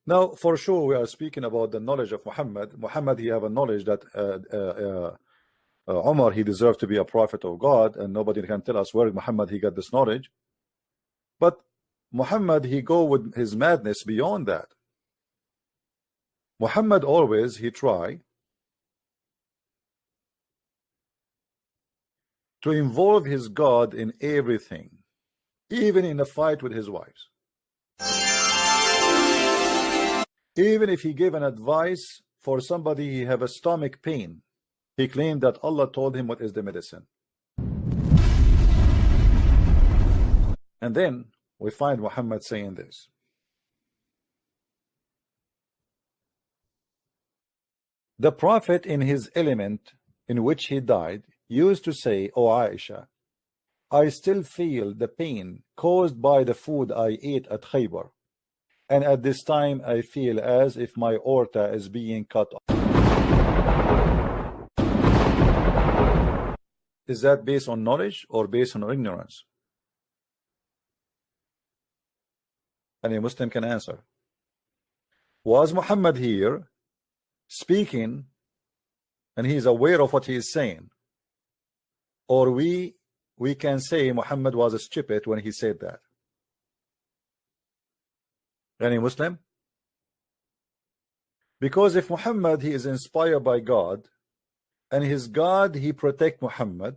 Now, for sure, we are speaking about the knowledge of Muhammad. Muhammad, he have a knowledge that Umar, he deserved to be a prophet of God, and nobody can tell us where Muhammad he got this knowledge. But Muhammad, he go with his madness beyond that. Muhammad always, he try to involve his God in everything, even in a fight with his wives. Even if he gave an advice for somebody he have a stomach pain, he claimed that Allah told him what is the medicine. And then we find Muhammad saying this. The Prophet in his element in which he died used to say, "O Aisha, I still feel the pain caused by the food I ate at Khaybar, and at this time I feel as if my aorta is being cut off." Is that based on knowledge or based on ignorance? Any Muslim can answer. Was Muhammad here speaking and he is aware of what he is saying, or we can say Muhammad was stupid when he said that? Any Muslim? Because if Muhammad he is inspired by God, and his God he protect Muhammad,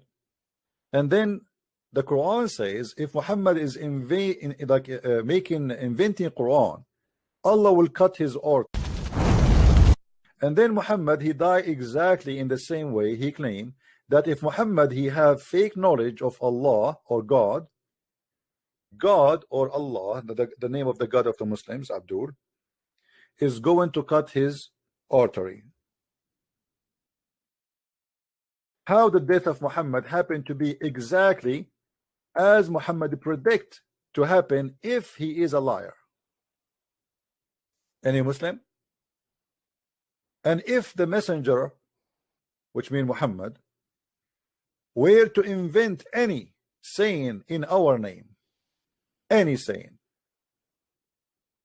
and then the Quran says if Muhammad is inventing Quran, Allah will cut his aorta. And then Muhammad he die exactly in the same way. He claimed that if Muhammad he have fake knowledge of Allah or God or Allah, the name of the God of the Muslims, Abdul, is going to cut his artery. How the death of Muhammad happened to be exactly as Muhammad predict to happen if he is a liar? Any Muslim? And if the messenger, which means Muhammad, were to invent any saying in our name, any saying,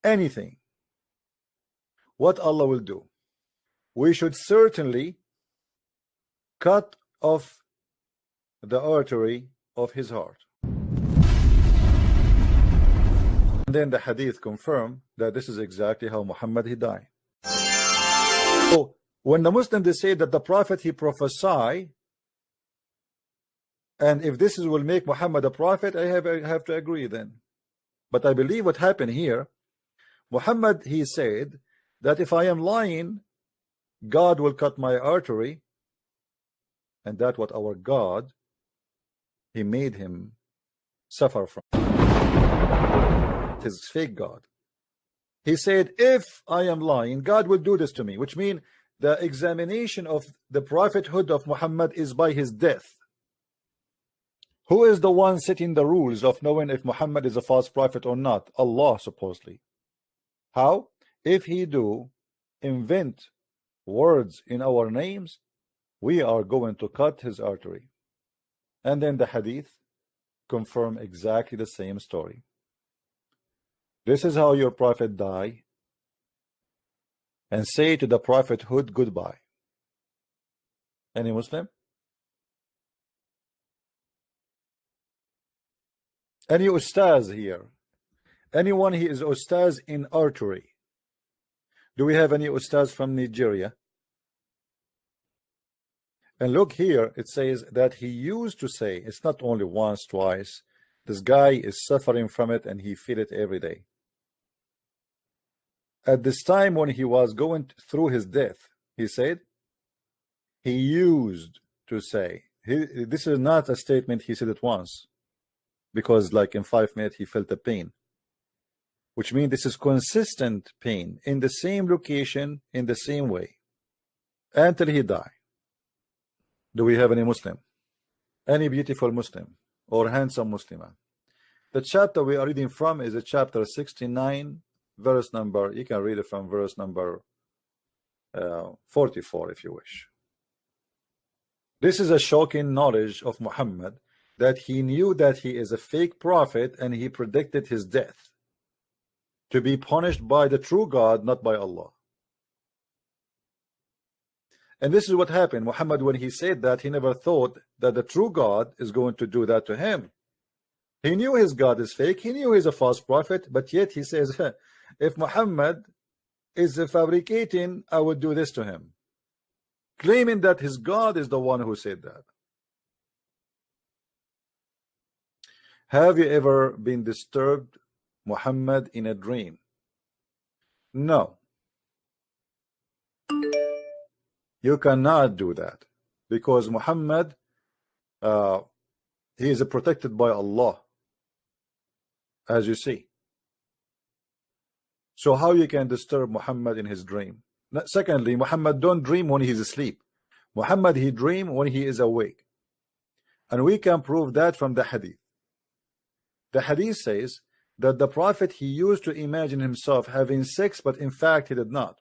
anything, what Allah will do? We should certainly cut off the artery of his heart. And then the hadith confirm that this is exactly how Muhammad he died. So when the Muslims they say that the Prophet he prophesy, and if this will make Muhammad a prophet, I have to agree then. But I believe what happened here, Muhammad he said that if I am lying, God will cut my artery, and that's what our God he made him suffer from. His fake God. He said, if I am lying, God will do this to me, which means the examination of the prophethood of Muhammad is by his death. Who is the one setting the rules of knowing if Muhammad is a false prophet or not? Allah, supposedly. How? If he do invent words in our names, we are going to cut his artery. And then the hadith confirm exactly the same story. This is how your prophet die, and say to the prophethood goodbye. Any Muslim? Any ustaz here? Anyone he is ustaz in artery? Do we have any ustaz from Nigeria? And look here, it says that he used to say, it's not only once, twice, this guy is suffering from it and he feel it every day. At this time when he was going through his death, he said, he used to say, this is not a statement he said it once, because like in 5 minutes he felt the pain, which means this is consistent pain in the same location, in the same way, until he died. Do we have any Muslim? Any beautiful Muslim or handsome Muslimah? The chapter we are reading from is a chapter 69, verse number, you can read it from verse number 44 if you wish. This is a shocking knowledge of Muhammad, that he knew that he is a fake prophet and he predicted his death. to be punished by the true God, not by Allah. And this is what happened. Muhammad, when he said that, he never thought that the true God is going to do that to him. He knew his God is fake. He knew he's a false prophet, but yet he says, if Muhammad is fabricating, I would do this to him, claiming that his God is the one who said that. Have you ever been disturbed, Muhammad, in a dream? No. You cannot do that, because Muhammad, he is protected by Allah, as you see. So how you can disturb Muhammad in his dream? Secondly, Muhammad don't dream when he's asleep. Muhammad, he dream when he is awake, and we can prove that from the hadith. The hadith says that the prophet, he used to imagine himself having sex, but in fact he did not.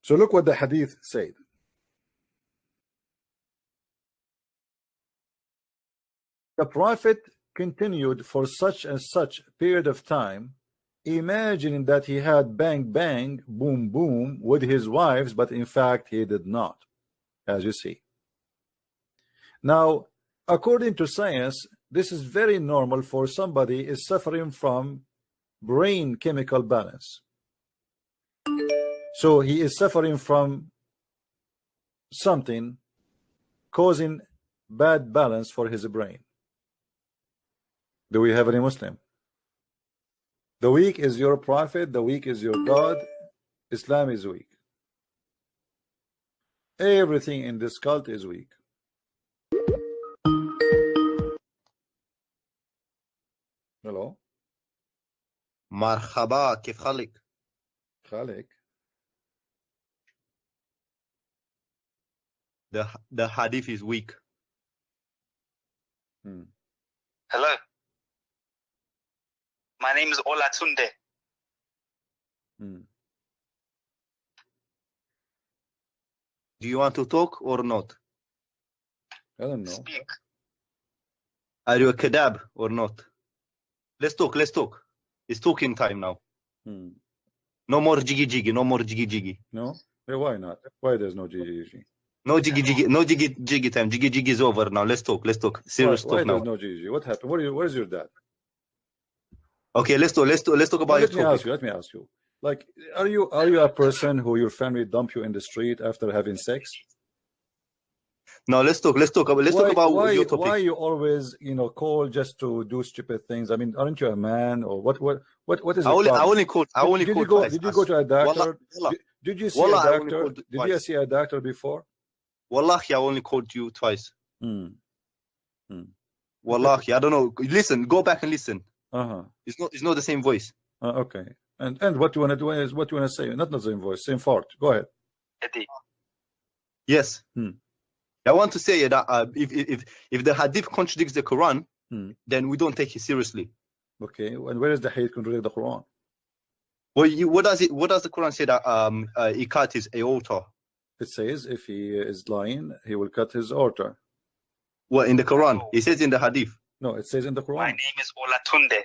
So look what the hadith said. The prophet continued for such and such period of time, imagining that he had bang bang, boom boom with his wives, but in fact he did not, as you see. Now, according to science, this is very normal for somebody is suffering from brain chemical balance. So he is suffering from something causing bad balance for his brain. Do we have any Muslim? The weak is your prophet, the weak is your God. Islam is weak. Everything in this cult is weak. Hello. مرحبا كيف حالك؟ خالق. The hadith is weak. Hello. My name is Olatunde. Do you want to talk or not? I don't know. Speak. Are you a kadab or not? Let's talk. It's talking time now. No more jiggy jiggy. No more jiggy jiggy. No? Yeah, why not? Why there's no GG? No jiggy jiggy. No jiggy jiggy time. Jiggy jiggy is over now. Let's talk. Serious Why talk now. there's no GG? What happened? Where's your dad? Okay, let's talk about your topic. Let me ask you. Like, are you a person who your family dump you in the street after having sex? No, let's talk about your topic. Why you always, call just to do stupid things? I mean, aren't you a man, or what is your problem? I only called twice. Did you go to a doctor? Wallah. Did you see a doctor? Did you see a doctor before? Wallahi, I only called you twice. Wallahi, I don't know. Listen, go back and listen. It's not the same voice. Okay. And what you want to do is what you want to say. Not the same voice, same fart. Go ahead. Yes. I want to say that if the hadith contradicts the Quran, then we don't take it seriously. Okay. And where is the hadith contradict the Quran? Well, what does the Quran say that he cut his aorta? It says if he is lying, he will cut his aorta. Well, in the Quran, it says in the hadith. No, it says in the Quran. My name is Olatunde.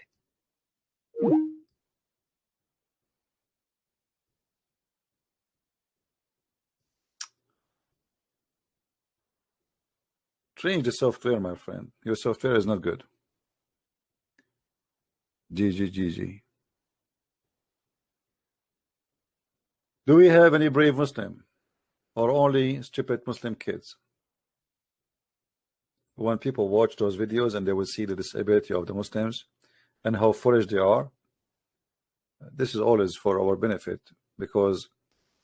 Change the software, my friend. Your software is not good. GG. Do we have any brave Muslim, or only stupid Muslim kids? When people watch those videos and they will see the disability of the Muslims and how foolish they are, this is always for our benefit, because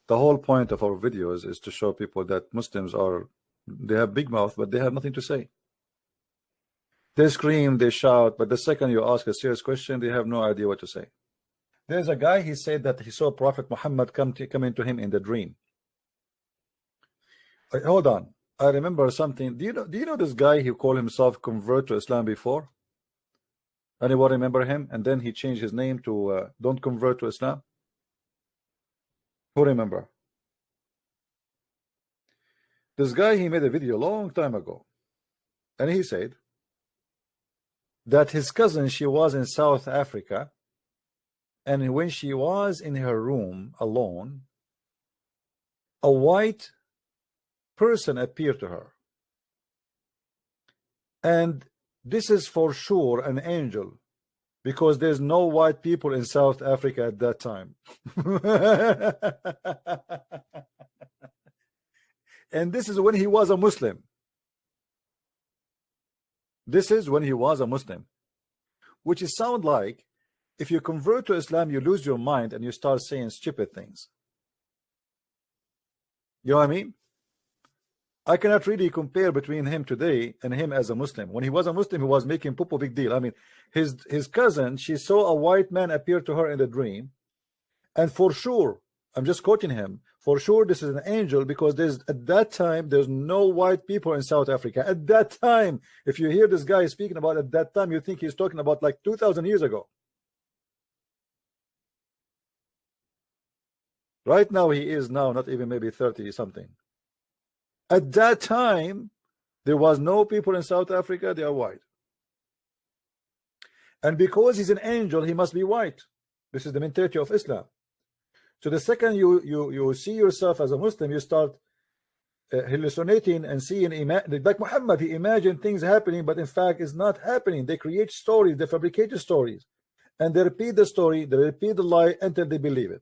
the whole point of our videos is to show people that Muslims they have big mouth, but they have nothing to say. They scream, they shout, but the second you ask a serious question, they have no idea what to say. There's a guy, he said that he saw Prophet Muhammad coming to him in the dream. Hold on, I remember something. Do you know this guy who called himself convert to Islam before? Anyone remember him? And then he changed his name to don't convert to Islam. Who remember? This guy, he made a video a long time ago, and he said that his cousin, she was in South Africa, And when she was in her room alone, a white person appeared to her. And this is for sure an angel, because there's no white people in South Africa at that time. And this is when he was a Muslim. This is when he was a Muslim. Which is sound like, if you convert to Islam, you lose your mind and you start saying stupid things. You know what I mean? I cannot really compare between him today and him as a Muslim. When he was a Muslim, he was making poop a big deal. I mean, his cousin, she saw a white man appear to her in the dream, and for sure, I'm just quoting him, for sure this is an angel, because at that time there's no white people in South Africa. At that time, if you hear this guy speaking about at that time, you think he's talking about like 2,000 years ago. Right now he is now not even maybe 30 something. At that time, there was no people in South Africa, they are white. And because he's an angel, he must be white. This is the mentality of Islam. So the second you see yourself as a Muslim, you start hallucinating and seeing, like Muhammad, he imagined things happening, but in fact it's not happening. They create stories, they fabricate stories, and they repeat the story, they repeat the lie until they believe it.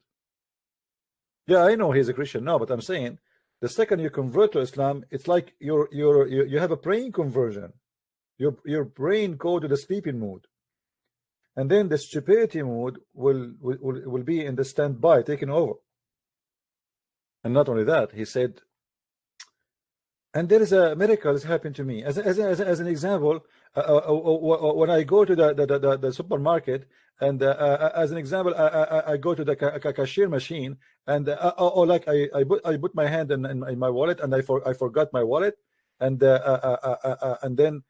Yeah, I know he's a Christian now, but I'm saying the second you convert to Islam, it's like you have a brain conversion. Your brain go to the sleeping mood, and then the stupidity mood will be in the standby, taking over. And not only that, he said, and there is a miracle that's happened to me. As an example, when I go to the supermarket, and as an example, I go to the cashier machine, and like I put my hand in my wallet, and I forgot my wallet, and then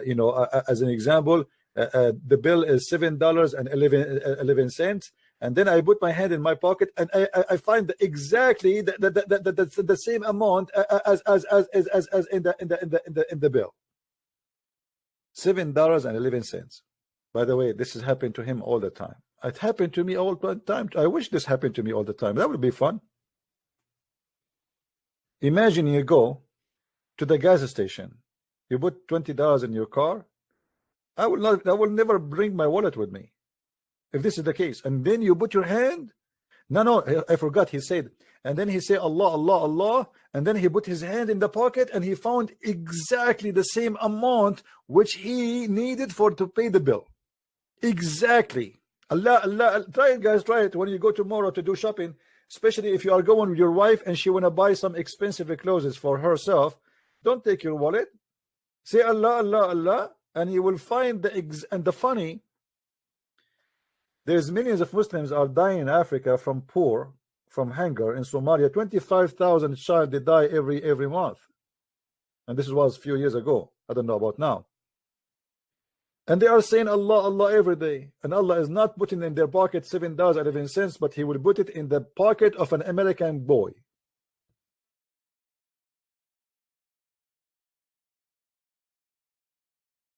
you know, as an example, the bill is $7.11, and then I put my hand in my pocket, and I find exactly the same amount as in the bill, $7.11. By the way, this has happened to him all the time. It happened to me all the time. I wish this happened to me all the time. That would be fun. Imagine you go to the gas station, you put $20 in your car. I will never bring my wallet with me if this is the case. And then you put your hand. No, I forgot. He said, and then he said Allah, Allah, Allah, and then he put his hand in the pocket, and he found exactly the same amount which he needed to pay the bill. Exactly. Allah, try it, guys. Try it when you go tomorrow to do shopping, especially if you are going with your wife and she want to buy some expensive clothes for herself. Don't take your wallet. Say Allah, Allah, Allah, and you will find and the funny, there's millions of Muslims are dying in Africa from hunger. In Somalia, 25,000 child they die every month, and this was a few years ago. I don't know about now. And they are saying Allah, Allah every day, and Allah is not putting in their pocket $7.11, but he will put it in the pocket of an American boy.